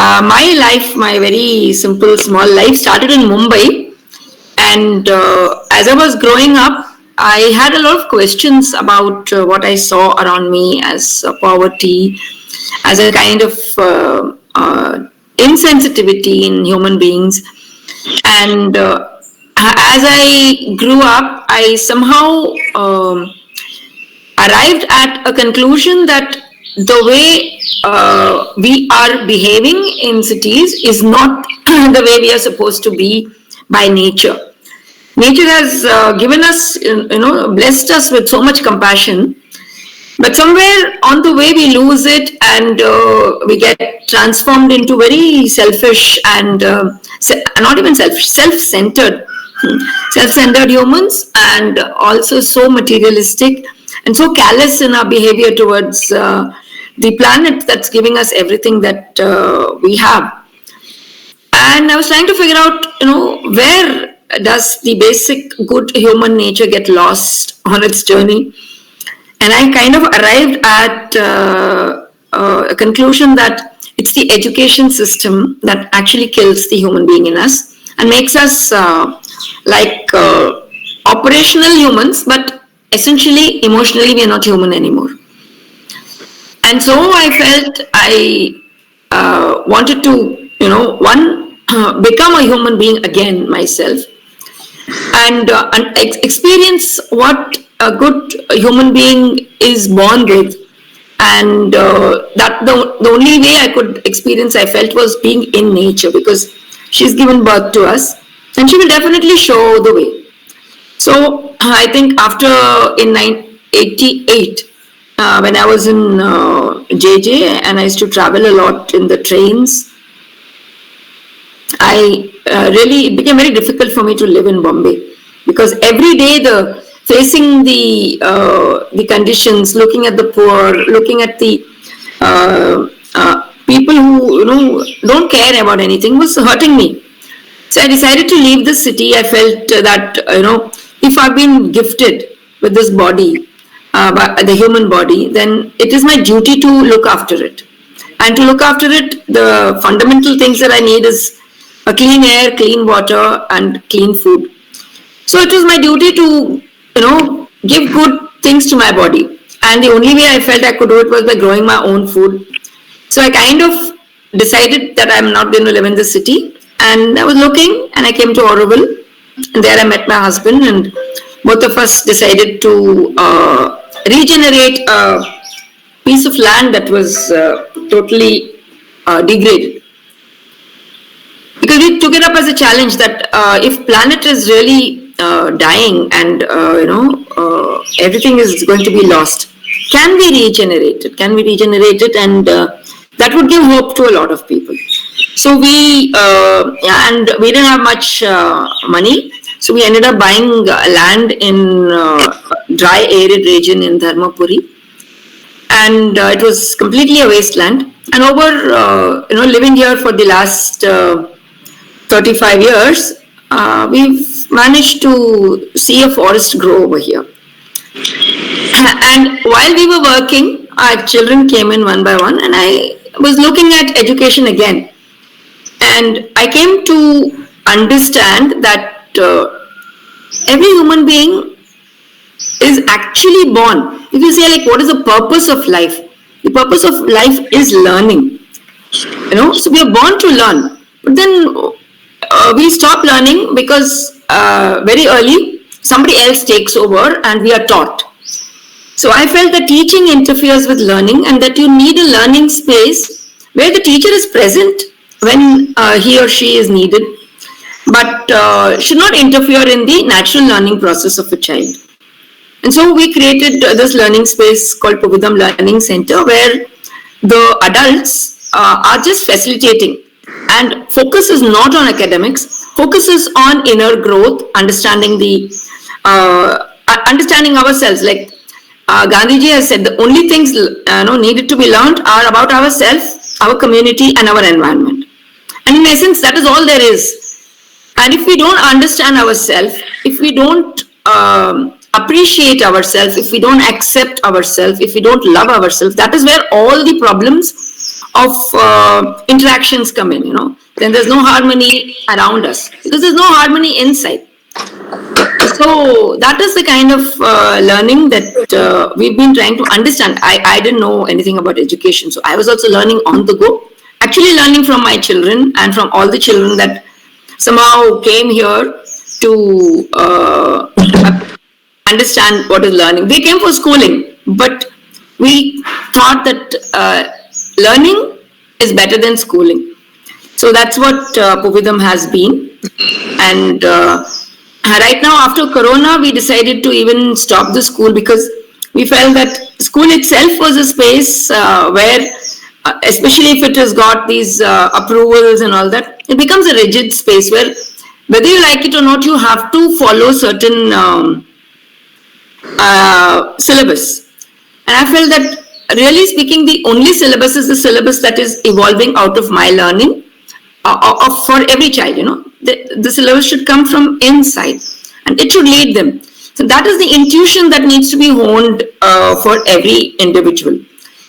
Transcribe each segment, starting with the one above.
My very simple, small life started in Mumbai. And as I was growing up, I had a lot of questions about what I saw around me as poverty, as a kind of insensitivity in human beings. And as I grew up, I somehow arrived at a conclusion that the way we are behaving in cities is not the way we are supposed to be by nature. Nature has given us, blessed us with so much compassion, but somewhere on the way we lose it, and we get transformed into very selfish and not even selfish, self-centered humans, and also so materialistic and so callous in our behavior towards the planet that's giving us everything that we have. And I was trying to figure out, where does the basic good human nature get lost on its journey? And I kind of arrived at a conclusion that it's the education system that actually kills the human being in us and makes us operational humans, but essentially, emotionally, we are not human anymore. And so I felt I wanted to, become a human being again myself, and experience what a good human being is born with. And that the only way I could experience, I felt, was being in nature, because she's given birth to us and she will definitely show the way. So I think after in 1988, when I was in JJ and I used to travel a lot in the trains, it became very difficult for me to live in Bombay, because every day facing the conditions, looking at the poor, looking at the people who don't care about anything, was hurting me. So I decided to leave the city. I felt that if I've been gifted with this body, the human body, then it is my duty to look after it. And to look after it, the fundamental things that I need is a clean air, clean water, and clean food. So it was my duty to, give good things to my body. And the only way I felt I could do it was by growing my own food. So I kind of decided that I'm not going to live in the city. And I was looking, and I came to Auroville. And there I met my husband, and both of us decided to regenerate a piece of land that was totally degraded. Because we took it up as a challenge that if planet is really dying and everything is going to be lost, can we regenerate it? Can we regenerate it? And that would give hope to a lot of people. So and we didn't have much money, so we ended up buying land in dry arid region in Dharmapuri, and it was completely a wasteland. And over living here for the last 35 years, we've managed to see a forest grow over here. And while we were working, our children came in one by one, and I was looking at education again. And I came to understand that every human being is actually born. If you say, what is the purpose of life? The purpose of life is learning. So we are born to learn. But then we stop learning because very early somebody else takes over and we are taught. So I felt that teaching interferes with learning, and that you need a learning space where the teacher is present when he or she is needed, but should not interfere in the natural learning process of a child. And so we created this learning space called Puvidham Learning Center, where the adults are just facilitating, and focus is not on academics, focus is on inner growth, understanding ourselves. Like Gandhiji has said, the only things needed to be learned are about ourselves, our community, and our environment. And in essence, that is all there is. And if we don't understand ourselves, if we don't appreciate ourselves, if we don't accept ourselves, if we don't love ourselves, that is where all the problems of interactions come in, then there's no harmony around us because there's no harmony inside. So that is the kind of learning that we've been trying to understand. I didn't know anything about education, so I was also learning on the go. Actually, learning from my children and from all the children that somehow came here to understand what is learning. They came for schooling, but we thought that learning is better than schooling. So that's what Puvidham has been. And right now, after Corona, we decided to even stop the school because we felt that school itself was a space where, especially if it has got these approvals and all that, it becomes a rigid space where, whether you like it or not, you have to follow certain syllabus. And I felt that, really speaking, the only syllabus is the syllabus that is evolving out of my learning for every child. The syllabus should come from inside and it should lead them. So that is the intuition that needs to be honed for every individual.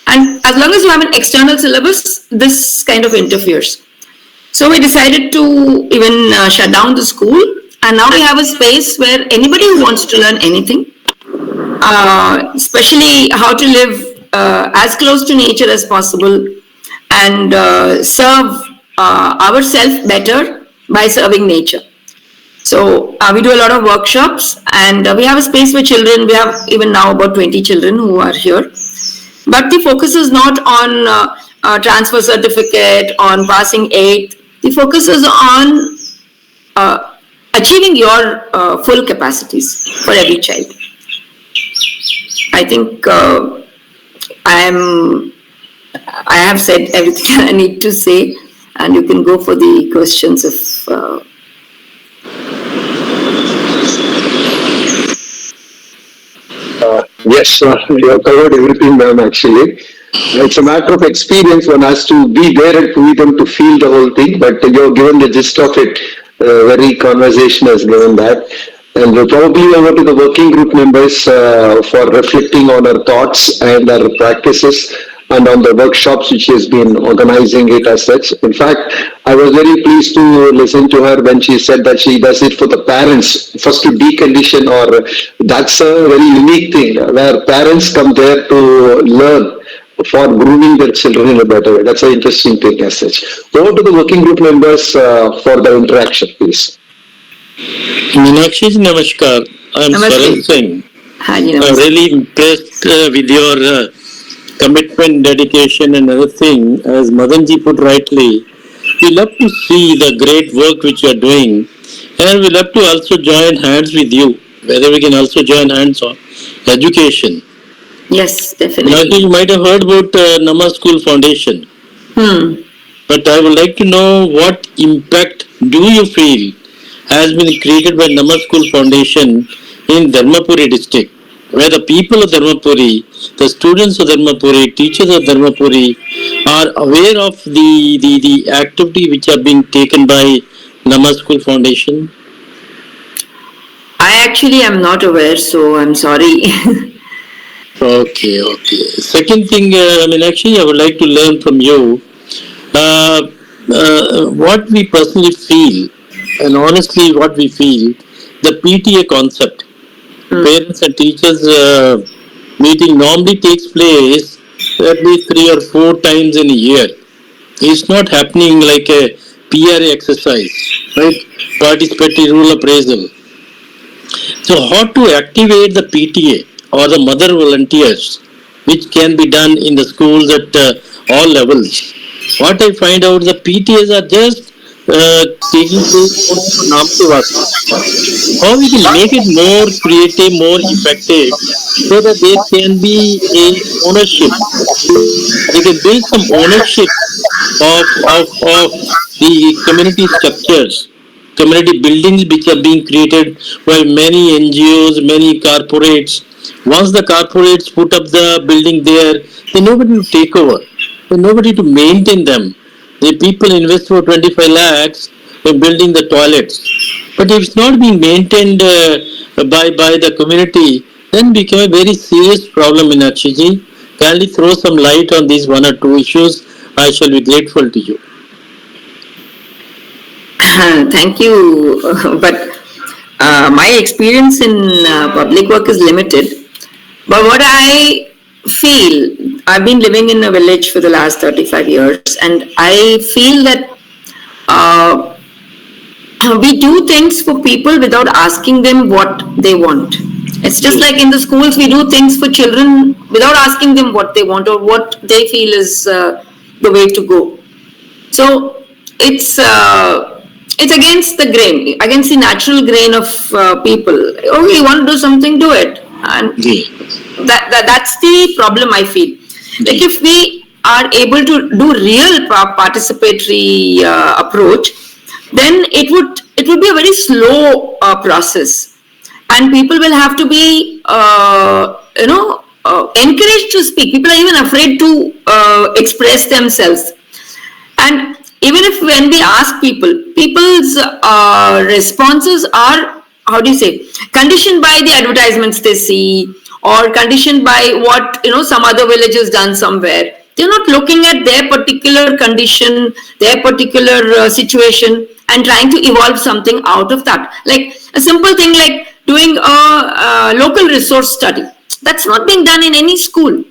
And as long as you have an external syllabus, this kind of interferes. So we decided to even shut down the school, and now we have a space where anybody who wants to learn anything, especially how to live as close to nature as possible and serve ourselves better by serving nature. So we do a lot of workshops, and we have a space for children. We have even now about 20 children who are here. But the focus is not on transfer certificate, on passing 8th. The focus is on achieving your full capacities for every child. I think I have said everything I need to say, and you can go for the questions if. Yes, you have covered everything, ma'am, actually. It's a matter of experience. One has to be there at Puvidham to feel the whole thing, but you have given the gist of it. Very conversation has given that. And we'll probably over to the working group members for reflecting on our thoughts and our practices and on the workshops which she has been organizing it as such. In fact, I was very pleased to listen to her when she said that she does it for the parents, first to decondition, or that's a very unique thing where parents come there to learn for grooming their children in a better way. That's an interesting thing as such. Over to the working group members for the interaction, please. Meenakshi, namaskar. I am Saran Singh. I'm really impressed with your commitment, dedication, and other thing. As Madanji put rightly, we love to see the great work which you are doing, and we love to also join hands with you. Whether we can also join hands on education. Yes, definitely. Meenakshi, you might have heard about Nama School Foundation. But I would like to know what impact do you feel has been created by Nama School Foundation in Dharmapuri district, where the people of Dharmapuri, the students of Dharmapuri, teachers of Dharmapuri are aware of the activity which are being taken by Nama School Foundation? I actually am not aware, so I'm sorry. Okay. Second thing, Meenakshi, I would like to learn from you what we personally feel, and honestly what we feel, the PTA concept. Parents and teachers meeting normally takes place at least 3 or 4 times in a year. It's not happening like a PRA exercise, right? Participatory rule appraisal. So how to activate the PTA or the mother volunteers, which can be done in the schools at all levels. What I find out, the PTAs are just taking place how we can make it more creative, more effective, so that there can be a ownership. They can build some ownership of the community structures, community buildings which are being created by many NGOs, many corporates. Once the corporates put up the building there, there's nobody to take over, there's nobody to maintain them. The people invest for 25 lakhs in building the toilets. But if it's not being maintained by the community, then it becomes a very serious problem in Akshiji. Kindly throw some light on these 1 or 2 issues. I shall be grateful to you. Thank you. But my experience in public work is limited. But what I feel, I've been living in a village for the last 35 years, and I feel that uh, we do things for people without asking them what they want. It's just like in the schools, we do things for children without asking them what they want or what they feel is the way to go. So it's against the grain, against the natural grain of people. Oh, you want to do something, do it, and that's the problem I feel. Like if we are able to do real participatory approach, then it would be a very slow process, and people will have to be encouraged to speak. People are even afraid to express themselves. And even if when we ask people, people's responses are, how do you say, conditioned by the advertisements they see or conditioned by what, some other village has done somewhere. They're not looking at their particular condition, their particular situation and trying to evolve something out of that. Like a simple thing like doing a local resource study. That's not being done in any school.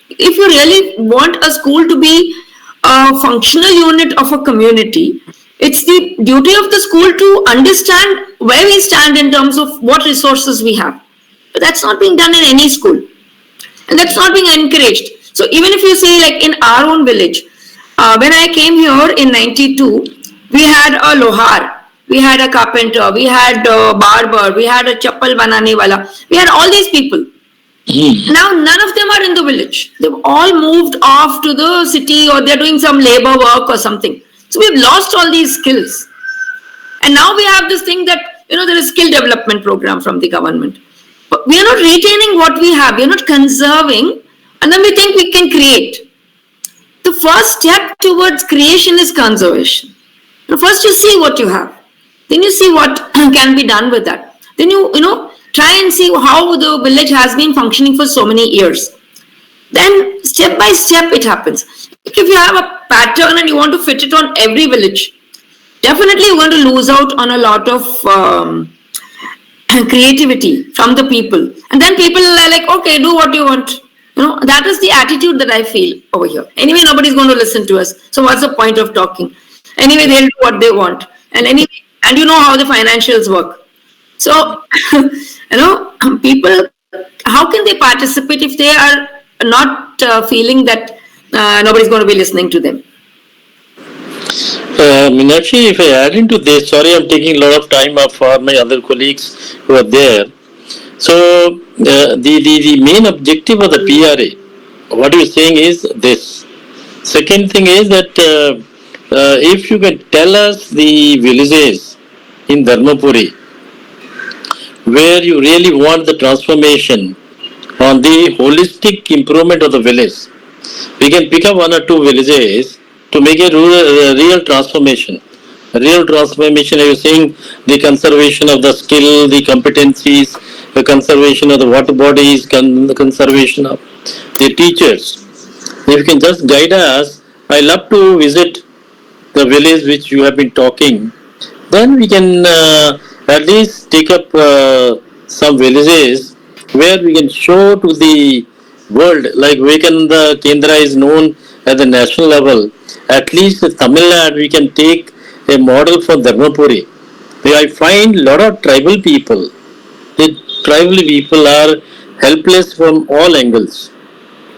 If you really want a school to be a functional unit of a community, it's the duty of the school to understand where we stand in terms of what resources we have. But that's not being done in any school. And that's not being encouraged. So even if you see like in our own village, when I came here in 92, we had a lohar, we had a carpenter, we had a barber, we had a chappal banane wala. We had all these people. Now none of them are in the village. They've all moved off to the city or they're doing some labor work or something. So we've lost all these skills. And now we have this thing that, there is skill development program from the government. But we are not retaining what we have. We are not conserving. And then we think we can create. The first step towards creation is conservation. First you see what you have. Then you see what can be done with that. Then you try and see how the village has been functioning for so many years. Then step by step it happens. If you have a pattern and you want to fit it on every village, definitely you're going to lose out on a lot of creativity from the people. And then people are like, okay, do what you want. That is the attitude that I feel over here. Anyway, nobody's going to listen to us. So what's the point of talking? Anyway, they'll do what they want. And you know how the financials work. So, people, how can they participate if they are not feeling that nobody's going to be listening to them? Meenakshi, if I add into this, sorry, I'm taking a lot of time up for my other colleagues who are there. So, the main objective of the PRA, what you're saying is this. Second thing is that if you can tell us the villages in Dharmapuri where you really want the transformation on the holistic improvement of the village, we can pick up one or two villages to make a real transformation. Real transformation, I was saying, the conservation of the skill, the competencies, the conservation of the water bodies, the conservation of the teachers. If you can just guide us, I love to visit the village which you have been talking. Then we can at least take up some villages where we can show to the world, like Vivekananda Kendra is known at the national level. At least in Tamil Nadu, we can take a model for Dharmapuri. Where I find a lot of tribal people. The tribal people are helpless from all angles.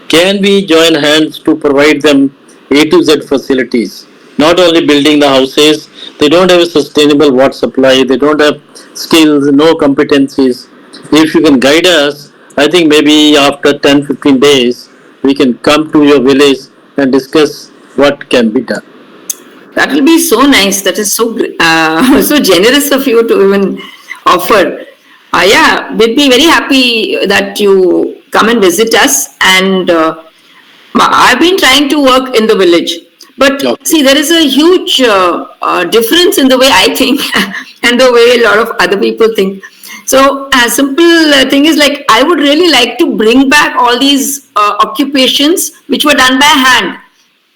Can we join hands to provide them A to Z facilities? Not only building the houses, they don't have a sustainable water supply, they don't have skills, no competencies. If you can guide us, I think maybe after 10-15 days, we can come to your village and discuss what can be done. That will be so nice. That is so so generous of you to even offer. Yeah, we'd be very happy that you come and visit us. And I've been trying to work in the village. But see, there is a huge difference in the way I think and the way a lot of other people think. So a simple thing is like, I would really like to bring back all these occupations which were done by hand.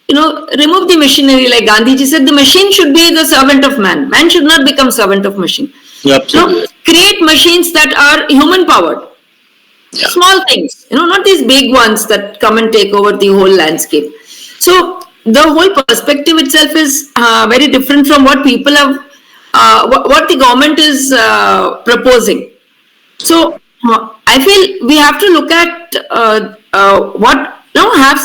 remove the machinery. Like Gandhiji said, the machine should be the servant of man. Man should not become servant of machine. Absolutely. Create machines that are human powered. Yeah. Small things, not these big ones that come and take over the whole landscape. So the whole perspective itself is very different from what people have, what the government is proposing. So I feel we have to look at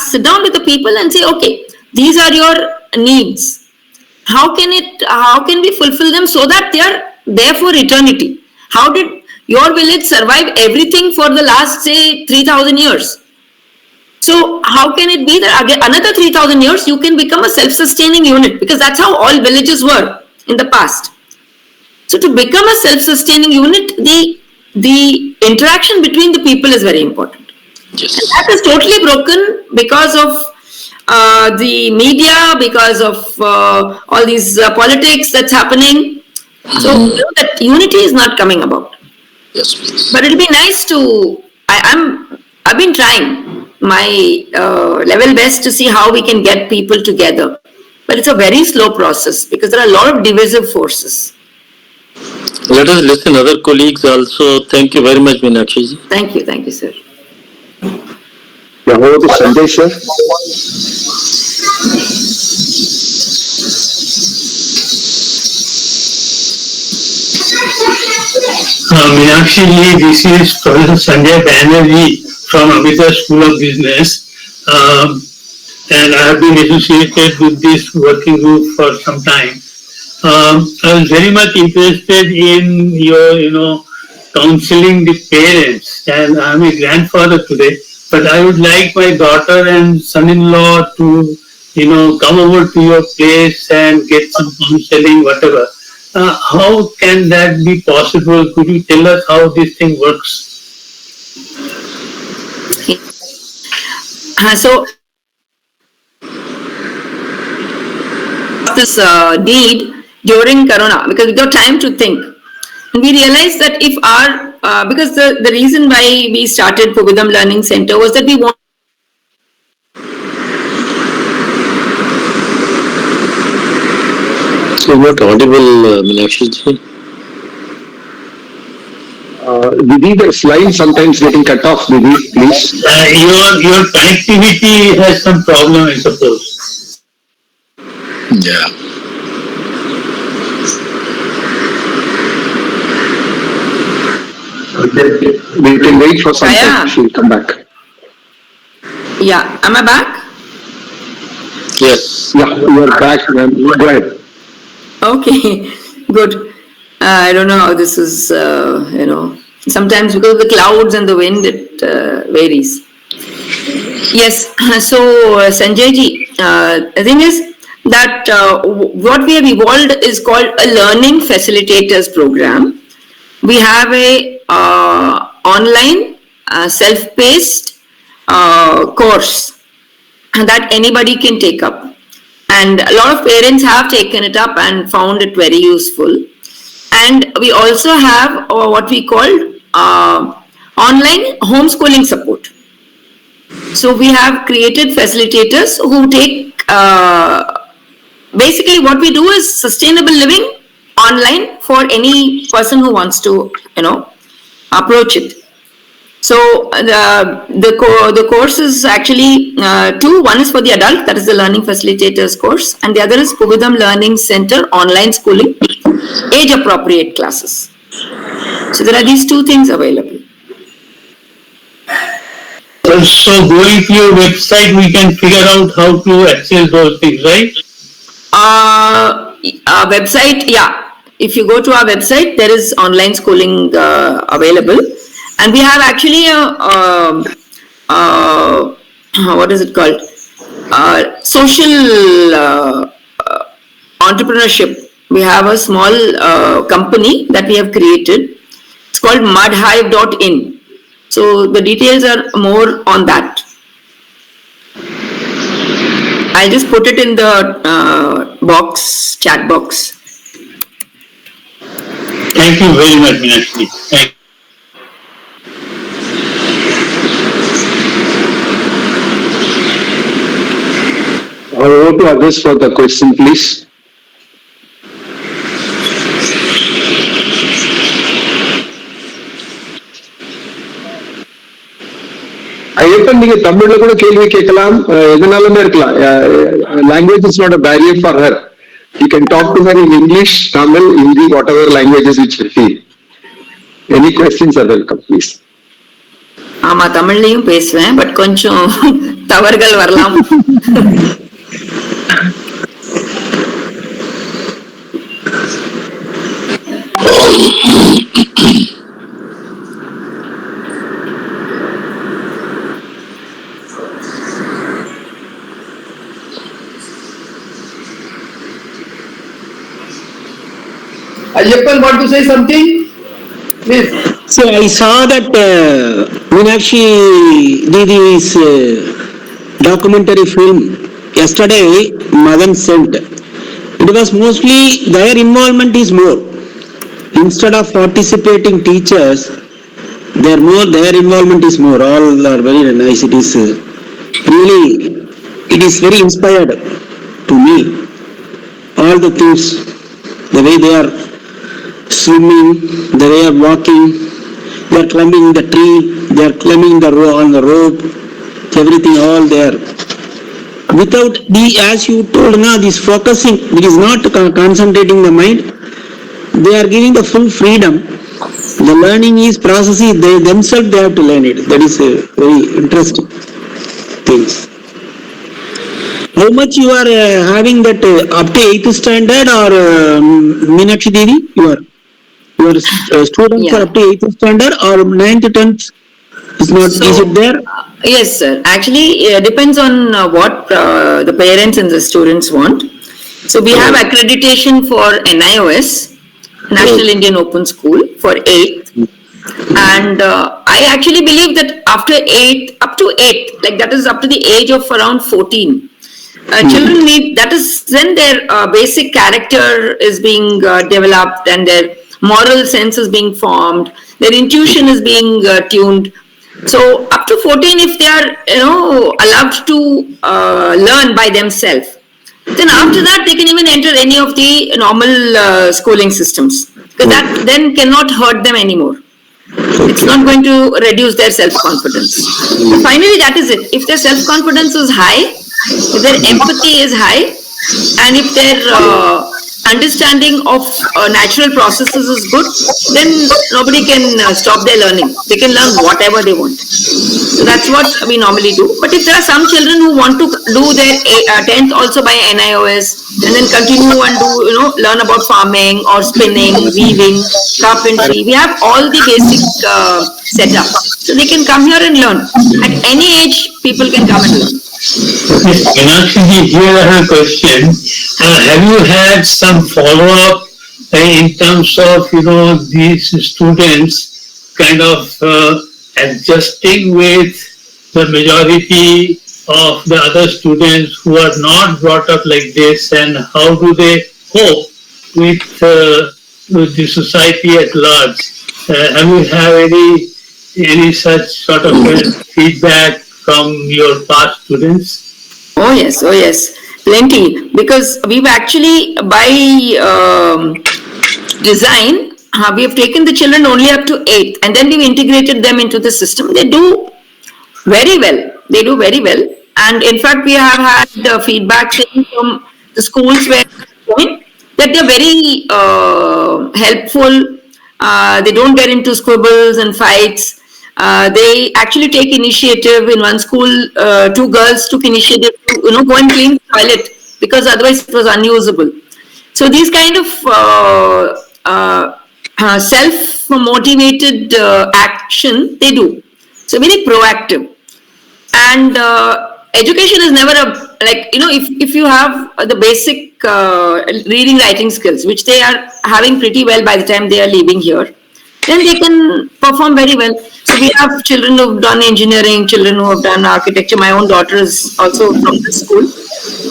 sit down with the people and say, okay, these are your needs. How can we fulfill them so that they are there for eternity? How did your village survive everything for the last, say, 3,000 years? So how can it be that again another 3,000 years you can become a self-sustaining unit? Because that's how all villages were in the past. So to become a self-sustaining unit, the interaction between the people is very important. Yes. And that is totally broken because of the media, because of all these politics that's happening. So that unity is not coming about. Yes, please. But it'll be nice to. I've been trying my level best to see how we can get people together. But it's a very slow process because there are a lot of divisive forces. Let us listen other colleagues also. Thank you very much, Meenakshi. Thank you, sir. Yeah, how about Sanjay, sir? Meenakshi ji, this is Professor Sanjay Banerjee from Amita School of Business, and I have been associated with this working group for some time. I was very much interested in your, counseling the parents, and I'm a grandfather today, but I would like my daughter and son-in-law to, come over to your place and get some counseling, whatever. How can that be possible? Could you tell us how this thing works? So this need during Corona because we got time to think. And we realized that if because the reason why we started Puvidham Learning Center was that we want. So not audible, Meenakshi ji. Didi, the line sometimes getting cut off, Didi, please. Your connectivity has some problem, I suppose. Yeah. We can wait for some time. She'll come back. Yeah, am I back? Yes. Yeah, you are back, ma'am. Go ahead. Okay, good. I don't know how this is, sometimes because of the clouds and the wind, it varies. Yes, so Sanjay ji, the thing is that what we have evolved is called a learning facilitators program. We have a online self-paced course that anybody can take up. And a lot of parents have taken it up and found it very useful. And we also have what we call online homeschooling support. So we have created facilitators who take, basically what we do is sustainable living online for any person who wants to, approach it. So the course is actually two. One is for the adult, that is the Learning Facilitators course, and the other is Puvidham Learning Center Online Schooling, age appropriate classes. So there are these two things available. So going to your website, we can figure out how to access those things, right? Our website, yeah. If you go to our website, there is online schooling available. And we have actually what is it called? Social entrepreneurship. We have a small company that we have created. It's called mudhive.in. So the details are more on that. I'll just put it in the chat box. Thank you very much, Meenakshi. Thank you. Over to others for the question, please. Ayyappan நீங்க தமிழ்ல கூட கேள்வி கேட்கலாம், எதனாலுமே இருக்கலாம். Language is not a barrier for her. You can talk to her in English, Tamil, Hindi, whatever languages which you feel. Any questions are welcome please. ஆமா, தமிழ்லயும் பேசுவேன், பட் கொஞ்சம் தவறுகள் வரலாம். Ayyappan, want to say something? Please. So I saw that Meenakshi Didi's documentary film yesterday. Madan sent. It was mostly their involvement is more. Instead of participating teachers, their involvement is more. All are very nice. It is really, it is very inspired to me. All the things, the way they are swimming, the way of walking, they are climbing the tree, they are climbing on the rope, everything all there. Without as you told now, this focusing, it is not concentrating the mind. They are giving the full freedom. The learning is processing, they themselves they have to learn it. That is a very interesting things. How much you are having that up to 8th standard or Meenakshi Didi? Your students are up to 8th standard or 9th, 10th? Is it there? Yes, sir. Actually, it depends on what the parents and the students want. So we have accreditation for NIOS, National Indian Open School, for 8th. And I actually believe that after 8th, up to 8th, like that is up to the age of around 14, children need, that is when their basic character is being developed and their moral sense is being formed, their intuition is being tuned. So up to 14, if they are, allowed to learn by themselves, then after that they can even enter any of the normal schooling systems, because that then cannot hurt them anymore. It's not going to reduce their self-confidence. Finally, that is it. If their self-confidence is high, if their empathy is high, and if their understanding of natural processes is good, then nobody can stop their learning. They can learn whatever they want. So that's what we normally do. But if there are some children who want to do their 10th also by NIOS and then continue and do, learn about farming or spinning, weaving, carpentry, we have all the basic setup. So they can come here and learn. At any age, people can come and learn. Meenakshi, here I have a question. Have you had some follow-up in terms of, these students kind of adjusting with the majority of the other students who are not brought up like this, and how do they cope with the society at large? Have you have any such sort of feedback from your past students? Oh yes, plenty. Because we've actually, by design, we have taken the children only up to 8th, and then we've integrated them into the system. They do very well. And in fact, we have had feedback from the schools where they're going, that they're very helpful. They don't get into squabbles and fights. They actually take initiative. In one school, 2 girls took initiative to go and clean the toilet, because otherwise it was unusable. So these kind of self-motivated action they do. So very proactive. And education is never if you have the basic reading, writing skills, which they are having pretty well by the time they are leaving here, then they can perform very well. So we have children who have done engineering, children who have done architecture. My own daughter is also from this school.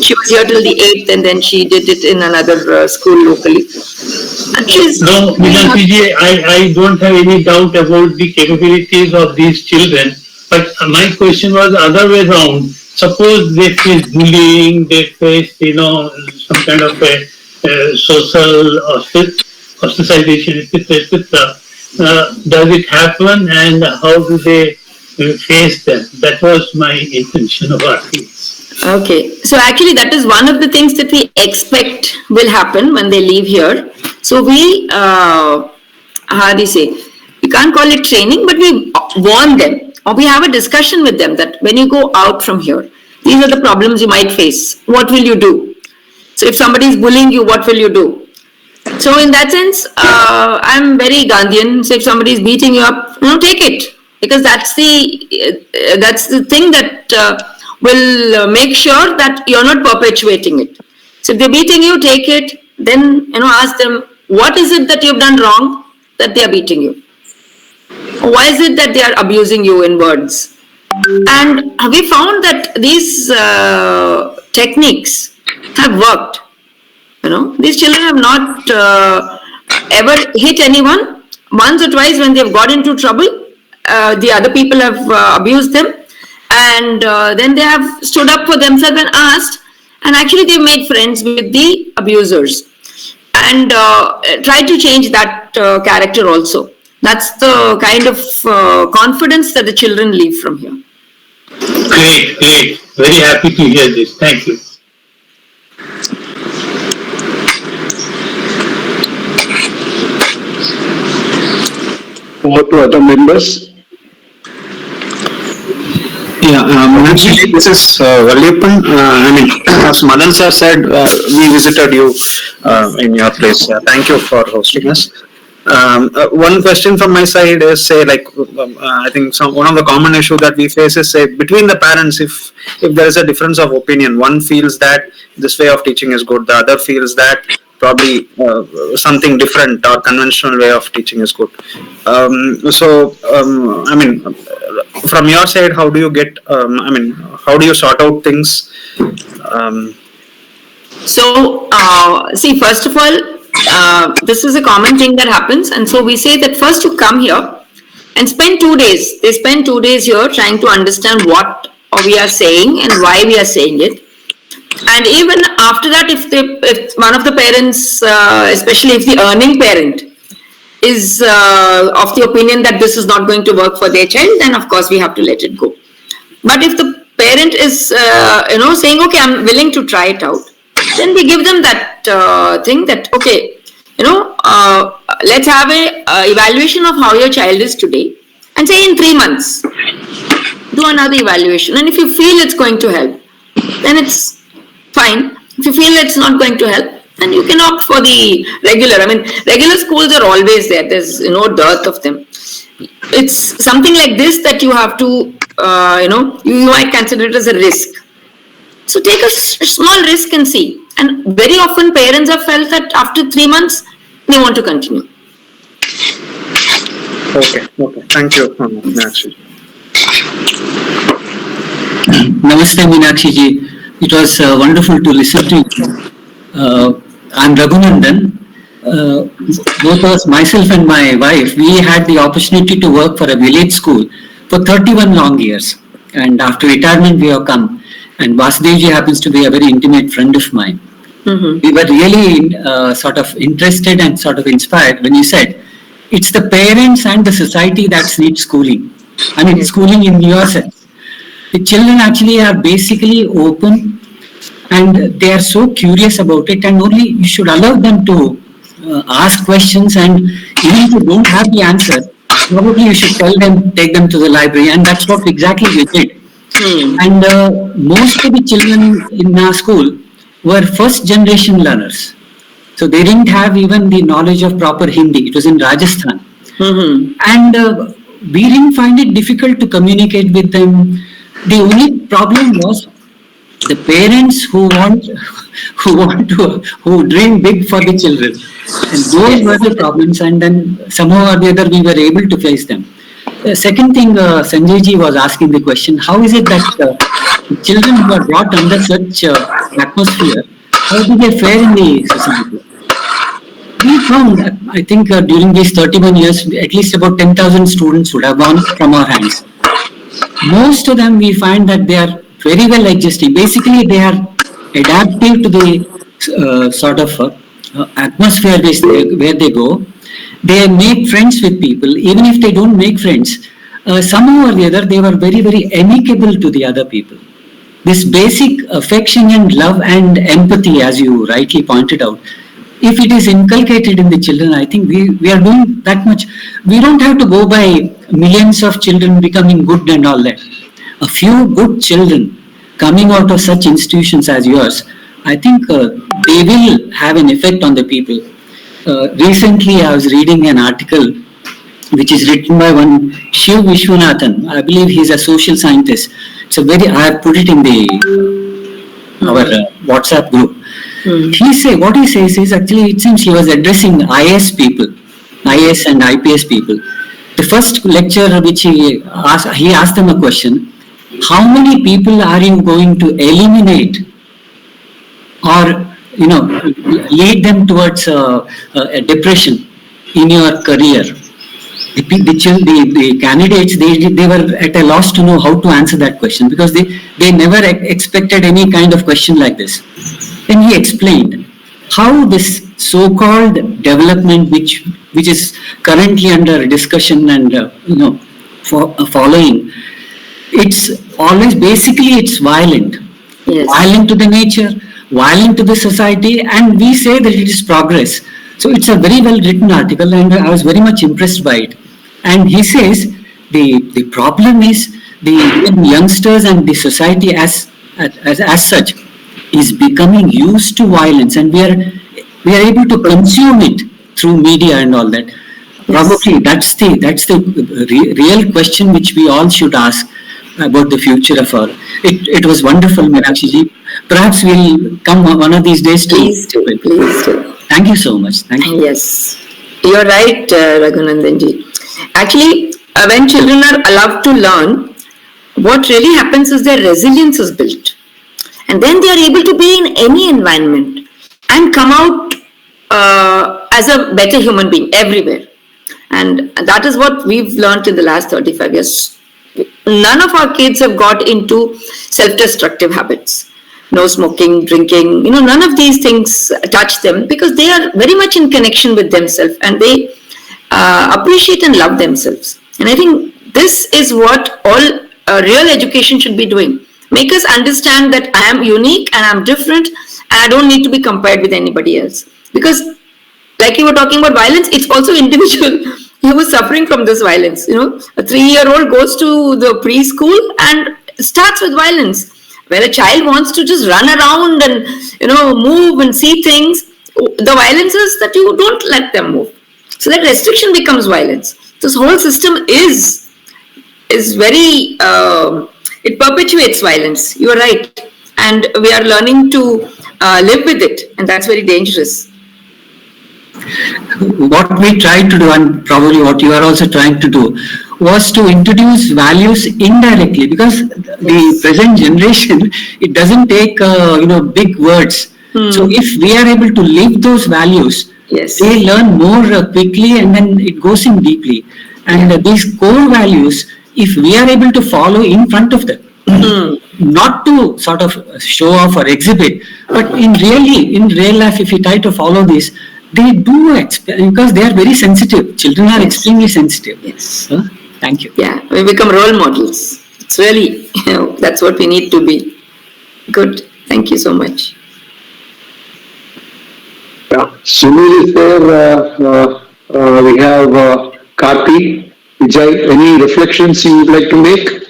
She was here till the 8th, and then she did it in another school locally. And she's No, Meenakshi, I don't have any doubt about the capabilities of these children. But my question was the other way around. suppose they face bullying, they face, some kind of a social ostracization, etc., etc. Does it happen, and how do they face that? That was my intention of asking. Okay, so actually that is one of the things that we expect will happen when they leave here. So we, how do you say, we can't call it training, but we warn them, or we have a discussion with them that when you go out from here, these are the problems you might face. What will you do? So if somebody is bullying you, what will you do? So in that sense, I'm very Gandhian. So if somebody is beating you up, take it, because that's the thing that will make sure that you're not perpetuating it. So if they're beating you, take it. Then ask them, what is it that you've done wrong that they are beating you? Why is it that they are abusing you in words? And we found that these techniques have worked. These children have not ever hit anyone. Once or twice when they've got into trouble, the other people have abused them, and then they have stood up for themselves and asked, and actually they've made friends with the abusers and tried to change that character also. That's the kind of confidence that the children leave from here. Great, great. Very happy to hear this. Thank you. Over to other members. Yeah, actually, this is Valliyappan. As Madan sir said, we visited you in your place. Thank you for hosting us. One question from my side is, say, I think one of the common issue that we face is, say, between the parents, if there is a difference of opinion, one feels that this way of teaching is good, the other feels that probably something different or conventional way of teaching is good. From your side, how do you get, how do you sort out things? See, first of all, this is a common thing that happens, and so we say that first you come here and spend 2 days. They spend 2 days here trying to understand what we are saying and why we are saying it. And even after that, if one of the parents, especially if the earning parent, is of the opinion that this is not going to work for their child, then of course we have to let it go. But if the parent is, saying, okay, I'm willing to try it out, then we give them that thing that, okay, let's have a evaluation of how your child is today, and say in 3 months, do another evaluation. And if you feel it's going to help, then it's fine. If you feel it's not going to help, then you can opt for the regular. Regular schools are always there. There's no dearth of them. It's something like this that you have to, you might consider it as a risk. So take a small risk and see. And very often parents have felt that after 3 months, they want to continue. Okay. Thank you, Meenakshi. Namaste, Meenakshi ji. It was wonderful to listen to you. I'm Raghunandan. Both us, myself and my wife, we had the opportunity to work for a village school for 31 long years. And after retirement, we have come. And Vasudevji happens to be a very intimate friend of mine. Mm-hmm. We were really sort of interested and sort of inspired when you said, it's the parents and the society that needs schooling. Schooling in your sense. The children actually are basically open and they are so curious about it, and only you should allow them to ask questions, and even if you don't have the answer, probably you should tell them, take them to the library, and that's what exactly we did. And most of the children in our school were first generation learners. So they didn't have even the knowledge of proper Hindi. It was in Rajasthan. Mm-hmm. And we didn't find it difficult to communicate with them. The only problem was the parents who dream big for the children. And those were the problems, and then somehow or the other we were able to face them. The second thing, Sanjay ji was asking the question, how is it that children who are brought under such atmosphere, how do they fare in the society? We found, I think during these 31 years, at least about 10,000 students would have gone from our hands. Most of them, we find that they are very well adjusting. Basically, they are adaptive to the sort of atmosphere where they go. They make friends with people, even if they don't make friends. Somehow or the other, they were very, very amicable to the other people. This basic affection and love and empathy, as you rightly pointed out, if it is inculcated in the children, I think we are doing that much. We don't have to go by millions of children becoming good and all that. A few good children coming out of such institutions as yours, I think they will have an effect on the people. Recently, I was reading an article which is written by one Shiv Vishwanathan. I believe he's a social scientist. It's a I have put it in our WhatsApp group. What he says is actually, it seems he was addressing IS people, IS and IPS people. The first lecture which he asked them a question: how many people are you going to eliminate, or lead them towards a depression in your career? The candidates, they were at a loss to know how to answer that question, because they never expected any kind of question like this. Then he explained how this so-called development, which is currently under discussion and following, it's always basically it's violent. Yes. Violent to the nature, violent to the society, and we say that it is progress. So it's a very well written article, and I was very much impressed by it. And he says the problem is the youngsters and the society as such is becoming used to violence, and we are able to consume it through media and all that. Yes. Probably that's the real question which we all should ask about the future of our. It was wonderful, Meenakshi ji. Perhaps we'll come one of these days to. Please do. Thank you so much. Thank you. Yes, you're right, Raghunandan ji. Actually, when children are allowed to learn, what really happens is their resilience is built. And then they are able to be in any environment and come out as a better human being everywhere. And that is what we've learned in the last 35 years. None of our kids have got into self-destructive habits. No smoking, drinking, none of these things touch them, because they are very much in connection with themselves, and they appreciate and love themselves. And I think this is what all real education should be doing. Make us understand that I am unique and I'm different, and I don't need to be compared with anybody else. Because like you were talking about violence, it's also individual who is suffering from this violence. A 3-year-old goes to the preschool and starts with violence. Where a child wants to just run around and move and see things, the violence is that you don't let them move. So that restriction becomes violence. This whole system is very it perpetuates violence. You are right, and we are learning to live with it, and that's very dangerous. What we tried to do, and probably what you are also trying to do, was to introduce values indirectly, because the present generation, it doesn't take big words. So if we are able to live those values, yes, they learn more quickly, and then it goes in deeply. And these core values, if we are able to follow in front of them, not to sort of show off or exhibit, but in real life, if we try to follow this, they do because they are very sensitive. Children are extremely sensitive. Yes. Thank you. Yeah, we become role models. It's really, that's what we need to be. Good. Thank you so much. Yeah, Sunil is there. We have Karthi, Vijay. Any reflections you would like to make?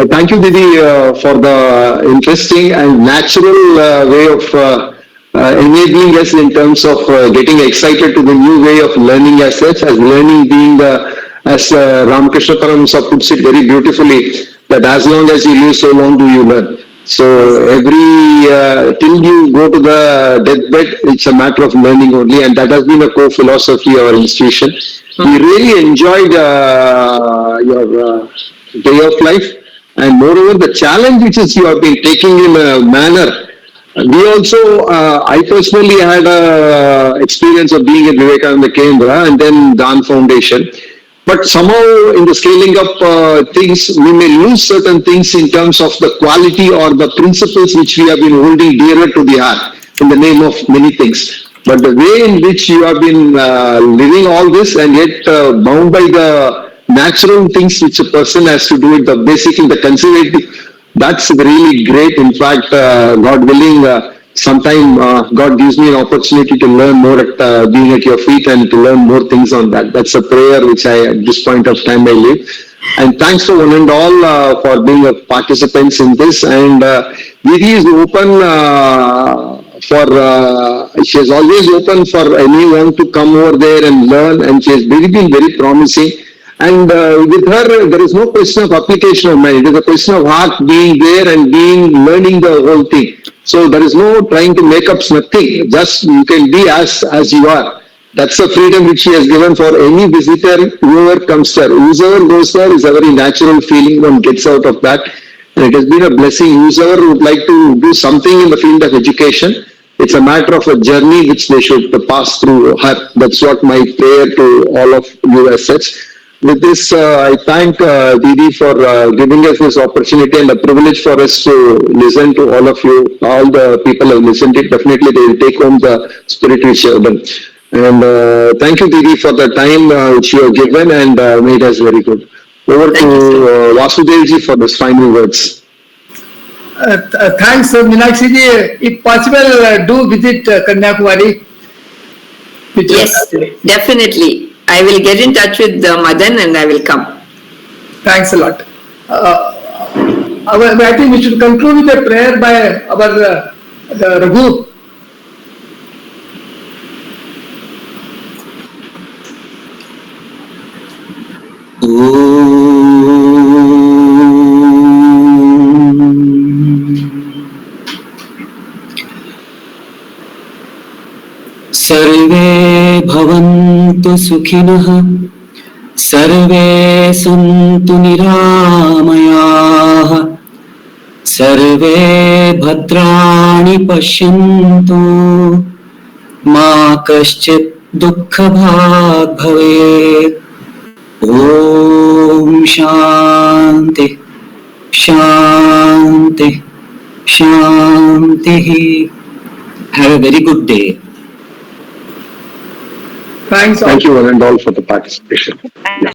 Thank you, Didi, for the interesting and natural way of enabling us in terms of getting excited to the new way of learning as such, as learning being, as Ramakrishna Paramhamsa puts it very beautifully, that as long as you live, so long do you learn. So till you go to the deathbed, it's a matter of learning only, and that has been a core philosophy of our institution. We really enjoyed your day of life, and moreover, the challenge which is you have been taking in a manner We also, I personally had a experience of being at Vivekananda Kendra and then Dan Foundation. But somehow in the scaling up things, we may lose certain things in terms of the quality or the principles which we have been holding dearer to the heart in the name of many things. But the way in which you have been living all this and yet bound by the natural things which a person has to do with the basically the conservative, that's really great. In fact, God willing, sometime God gives me an opportunity to learn more at being at your feet and to learn more things on that. That's a prayer which I, at this point of time, I live. And thanks to one and all for being a participants in this. And Didi is open she is always open for anyone to come over there and learn. And she has really been very promising. And with her, there is no question of application of mind. It is a question of heart being there and learning the whole thing. So there is no trying to make up nothing. Just you can be as you are. That's the freedom which she has given for any visitor, whoever comes there. Whoever goes there is a very natural feeling one gets out of that. And it has been a blessing. Whoever would like to do something in the field of education, it's a matter of a journey which they should pass through her. That's what my prayer to all of you as such. With this, I thank Didi for giving us this opportunity and a privilege for us to listen to all of you. All the people have listened to it. Definitely, they will take home the spirit which you have done. And thank you, Didi, for the time which you have given and made us very good. Over to Vasudevji for his final words. Thanks, Meenakshi ji. If possible, do visit Kanyakumari. Yes, definitely. I will get in touch with Madan and I will come. Thanks a lot. I think we should conclude with a prayer by our Raghu. सर्वे भवन्तु सुखिनः सर्वे सन्तु निरामयाः सर्वे भद्राणि पश्यन्तु मा कश्चित् दुःखभाग् भवेत् ॐ शान्ति शान्ति शान्तिः. Have a very good day. Thanks. Thank you one and all for the participation. Yeah.